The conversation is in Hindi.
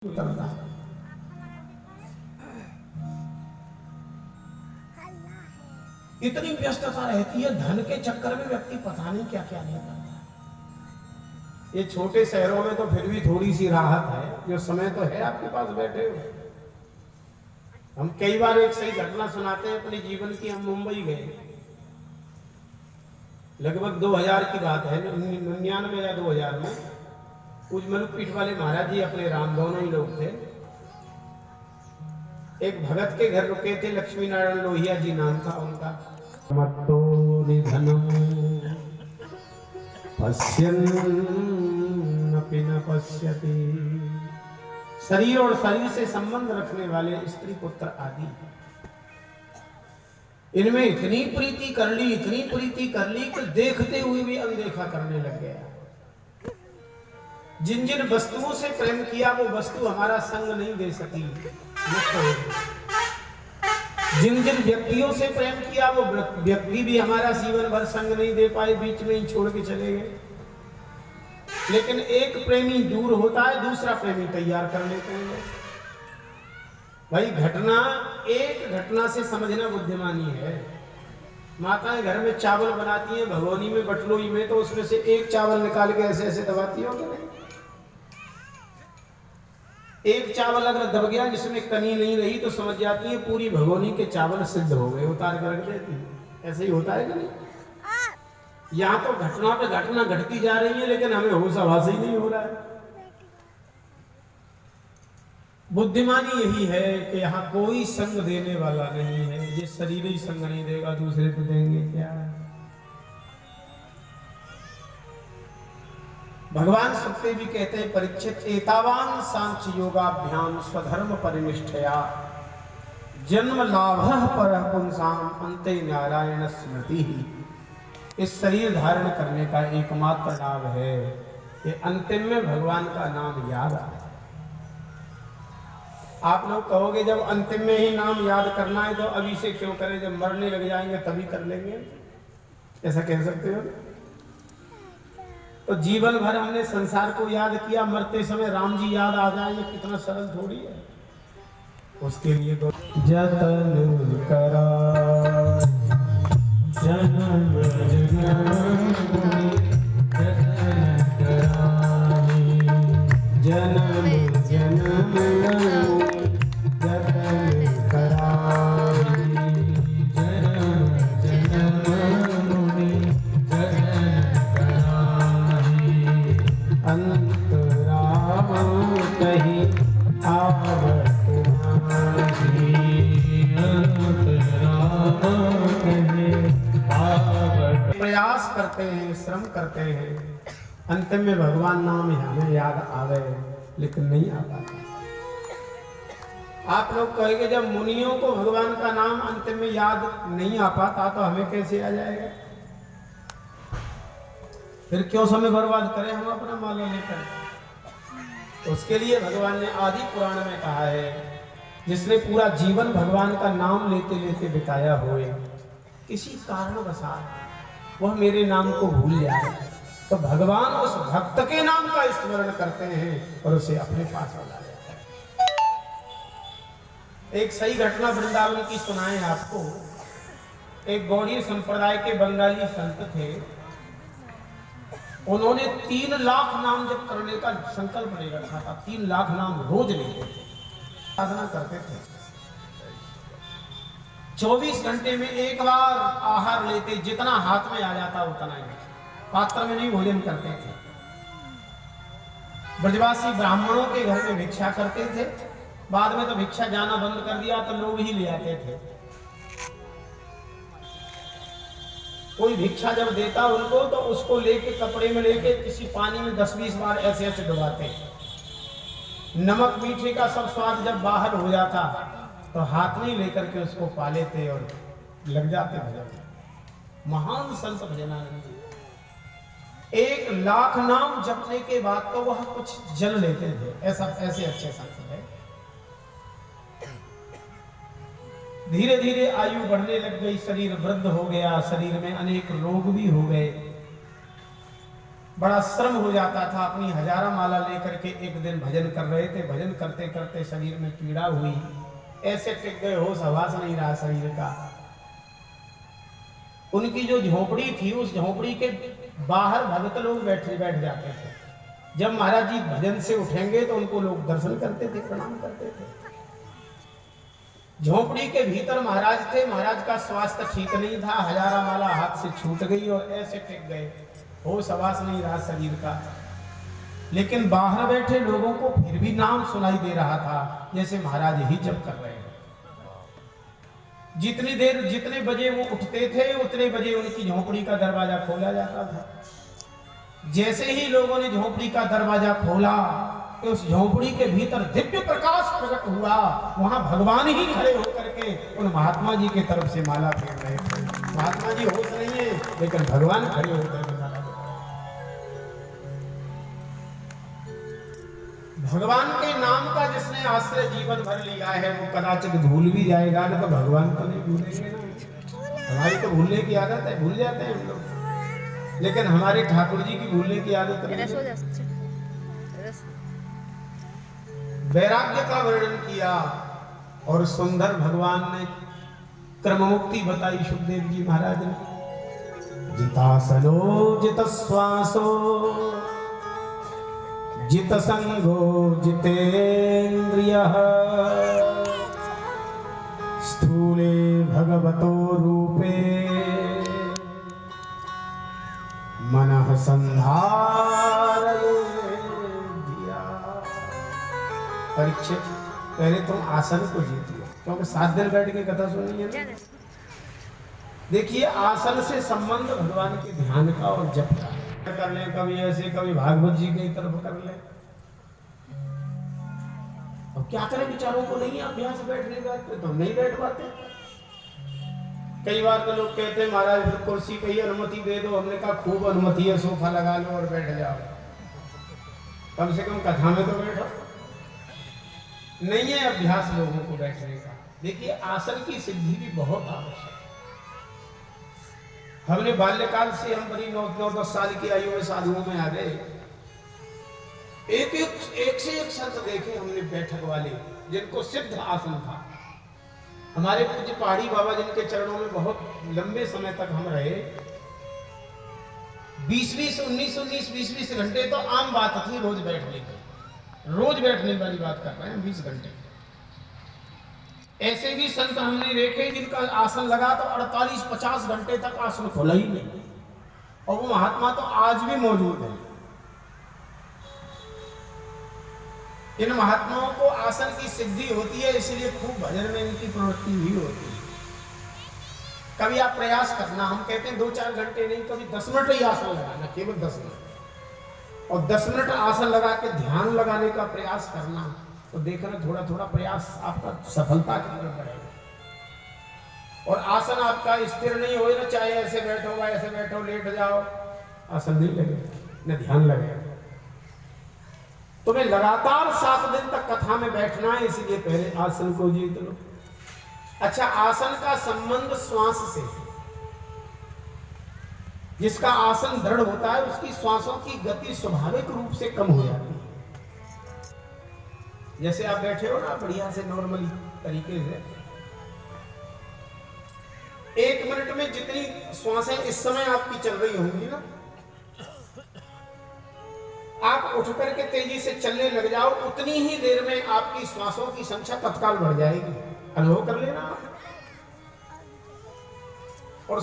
उतरना। इतनी व्यस्तता रहती है, धन के चक्कर में व्यक्ति पता नहीं क्या क्या नहीं करता। ये छोटे शहरों में तो फिर भी थोड़ी सी राहत है, जो समय तो है आपके पास बैठे हो। हम कई बार एक सही घटना सुनाते हैं अपने जीवन की। हम मुंबई गए, लगभग 2000 की बात है, 99 या 2000 में। कुछ मनुपीठ वाले महाराज जी अपने राम दोनों ही लोग थे, एक भगत के घर रुके थे, लक्ष्मी नारायण लोहिया जी नाम था उनका। मत्तो निधनम पश्यन्नपि न पश्यति। शरीर और शरीर से संबंध रखने वाले स्त्री पुत्र आदि, इनमें इतनी प्रीति कर ली, इतनी प्रीति कर ली कि देखते हुए भी अनदेखा करने लग गया। जिन जिन वस्तुओं से प्रेम किया वो वस्तु हमारा संग नहीं दे सकी, जिन जिन व्यक्तियों से प्रेम किया वो व्यक्ति भी हमारा जीवन भर संग नहीं दे पाए, बीच में ही छोड़ के चले गए। लेकिन एक प्रेमी दूर होता है, दूसरा प्रेमी तैयार कर लेते हैं। भाई घटना, एक घटना से समझना बुद्धिमानी है। माताएं घर में चावल बनाती हैं, भगोनी में बटलोई में, तो उसमें से एक चावल निकाल के ऐसे ऐसे दबाती हो कि नहीं? एक चावल अगर दब गया जिसमें कनी नहीं रही तो समझ जाती है पूरी भगोनी के चावल सिद्ध हो गए, उतार कर रख देती है। ऐसे ही होता है कि नहीं? यहाँ तो घटना पे घटना घटती जा रही है, लेकिन हमें होश आवाज ही नहीं हो रहा है। बुद्धिमानी यही है कि यहाँ कोई संग देने वाला नहीं है। ये शरीर ही संग नहीं देगा, दूसरे को देंगे क्या? भगवान सुखदेव भी कहते हैं, परीक्षित एतावान सांख्य योगाभ्याम स्वधर्म परिनिष्ठया जन्म लाभः परः पुंसाम अन्ते नारायण स्मृति ही। इस शरीर धारण करने का एकमात्र लाभ है कि अंतिम में भगवान का नाम याद आए। आप लोग कहोगे जब अंतिम में ही नाम याद करना है तो अभी से क्यों करें, जब मरने लग जाएंगे तभी कर लेंगे, ऐसा कह सकते हो? तो जीवन भर हमने संसार को याद किया, मरते समय राम जी याद आ जाएंगे, कितना सरल थोड़ी है। उसके लिए तो जतन करा जन्म जन्म जन्म प्रयास करते हैं, श्रम करते हैं, अंतिम में भगवान नाम हमें याद आवे, लेकिन नहीं आ पाता। आप लोग कहेंगे जब मुनियों को भगवान का नाम अंतिम में याद नहीं आ पाता तो हमें कैसे आ जाएगा? फिर क्यों समय बर्बाद करें हम अपना माला लेकर? उसके लिए भगवान ने आदि पुराण में कहा है, जिसने पूरा जीवन भगवान का नाम लेते लेते बिताया होए, किसी कारणवशात वह मेरे नाम को भूल जाए तो भगवान उस भक्त के नाम का स्मरण करते हैं और उसे अपने पास बुला लेते हैं। एक सही घटना वृंदावन की सुनाएं आपको। एक गौड़ीय संप्रदाय के बंगाली संत थे, उन्होंने 3 लाख नाम जप करने का संकल्प ले रखा था। 3 लाख नाम रोज लेते थे, साधना करते थे। 24 घंटे में एक बार आहार लेते, जितना हाथ में आ जाता उतना ही, पात्र में नहीं भोजन करते थे। ब्रजवासी ब्राह्मणों के घर में भिक्षा करते थे, बाद में तो भिक्षा जाना बंद कर दिया, तो लोग ही ले आते थे। कोई भिक्षा जब देता उनको तो उसको लेके कपड़े में लेके किसी पानी में 10-20 बार ऐसे ऐसे डुबाते। नमक मीठे का सब स्वाद जब बाहर हो जाता तो हाथ में लेकर के उसको पा लेते और लग जाते भजन। महान संत भजनानंद 1 लाख नाम जपने के बाद तो वह कुछ जल लेते थे, ऐसा ऐसे अच्छे संत है। धीरे धीरे आयु बढ़ने लग गई, शरीर वृद्ध हो गया, शरीर में अनेक रोग भी हो गए। बड़ा श्रम हो जाता था। अपनी हजारा माला लेकर के एक दिन भजन कर रहे थे, भजन करते करते शरीर में पीड़ा हुई, ऐसे टिक गए, होश हवास नहीं रहा शरीर का। उनकी जो झोपड़ी थी, उस झोपड़ी के बाहर भगत लोग बैठ जाते थे। जब महाराज जी भजन से उठेंगे तो उनको लोग दर्शन करते थे, प्रणाम करते थे। झोपड़ी के भीतर महाराज थे, महाराज का स्वास्थ्य ठीक नहीं था, हजारा माला हाथ से छूट गई और ऐसे टिक गए, होश हवास नहीं रहा शरीर का। लेकिन बाहर बैठे लोगों को फिर भी नाम सुनाई दे रहा था, जैसे महाराज ही जप कर रहे हैं। जितनी देर, जितने बजे वो उठते थे उतने बजे उनकी झोपड़ी का दरवाजा खोला जाता था। जैसे ही लोगों ने झोपड़ी का दरवाजा खोला तो उस झोपड़ी के भीतर दिव्य प्रकाश प्रकट हुआ। वहां भगवान ही खड़े होकर के उन महात्मा जी की तरफ से माला फेर रहे थे। महात्मा जी होश नहीं है, लेकिन भगवान खड़े होकर के माला फेर रहे। भगवान के नाम का जिसने आश्रय जीवन भर लिया है वो कदाचित भूल भी जाएगा ना, तो भगवान को नहीं भूलेंगे ना। हमारी तो भूलने की आदत है, भूल जाते हैं हम लोग, लेकिन हमारे ठाकुर जी की भूलने की आदत नहीं है। वैराग्य का वर्णन किया और सुंदर भगवान ने क्रम मुक्ति बताई सुखदेव जी महाराज ने। जितासनो जित श्वासो जित संगो जितेन्द्रियः स्थूले भगवतो रूपे मनः संधारये दिया। परीक्षित, पहले तुम आसन को जीतिए, क्योंकि 7 दिन बैठ के कथा सुनी है। देखिए, आसन से संबंध भगवान के ध्यान का और जप का कर ले, कभी ऐसे कभी भागवत जी की तरफ कर ले। अब क्या करें, विचारों को नहीं अभ्यास बैठने का, तो हम नहीं बैठ पाते। कई बार तो लोग कहते हैं महाराज फिर कुर्सी पे ही अनुमति दे दो। हमने कहा खूब अनुमति है, सोफा लगा लो और बैठ जाओ, कम से कम कथा में तो बैठो। नहीं है अभ्यास लोगों को बैठने का। देखिए, आसन की सिद्धि भी बहुत आवश्यक है। हमने बाल्यकाल से हम बड़ी 9-10 साल की आयु में साधुओं में आ गए। एक से एक संत देखे हमने बैठक वाले, जिनको सिद्ध आसन था। हमारे पूज्य पहाड़ी बाबा जिनके चरणों में बहुत लंबे समय तक हम रहे, 19-20 घंटे तो आम बात थी रोज बैठने की। रोज बैठने वाली बात कर रहे हैं 20 घंटे। ऐसे भी संत हमने देखे जिनका आसन लगा तो 48-50 घंटे तक आसन खोला ही नहीं, और वो महात्मा तो आज भी मौजूद है। इन महात्माओं को आसन की सिद्धि होती है, इसलिए खूब भजन में इनकी प्रवृत्ति भी होती है। कभी आप प्रयास करना, हम कहते हैं 2-4 घंटे नहीं, कभी 10 मिनट ही आसन लगाना, केवल 10 मिनट, और 10 मिनट आसन लगा के ध्यान लगाने का प्रयास करना, तो देखना थोड़ा थोड़ा प्रयास आपका सफलता की तरफ बढ़ेगा। और आसन आपका स्थिर नहीं हो ना, चाहे ऐसे बैठो ऐसे बैठो, लेट जाओ, आसन नहीं लगेगा, न ध्यान लगेगा। तुम्हें लगातार 7 दिन तक कथा में बैठना है, इसलिए पहले आसन को जीत लो। अच्छा, आसन का संबंध श्वास से। जिसका आसन दृढ़ होता है उसकी श्वासों की गति स्वाभाविक रूप से कम हो जाती है। जैसे आप बैठे हो ना बढ़िया से नॉर्मली तरीके से, 1 मिनट में जितनी श्वासें इस समय आपकी चल रही होंगी ना, आप उठ करके तेजी से चलने लग जाओ, उतनी ही देर में आपकी श्वासों की संख्या तत्काल बढ़ जाएगी। अनुभव कर लेना। और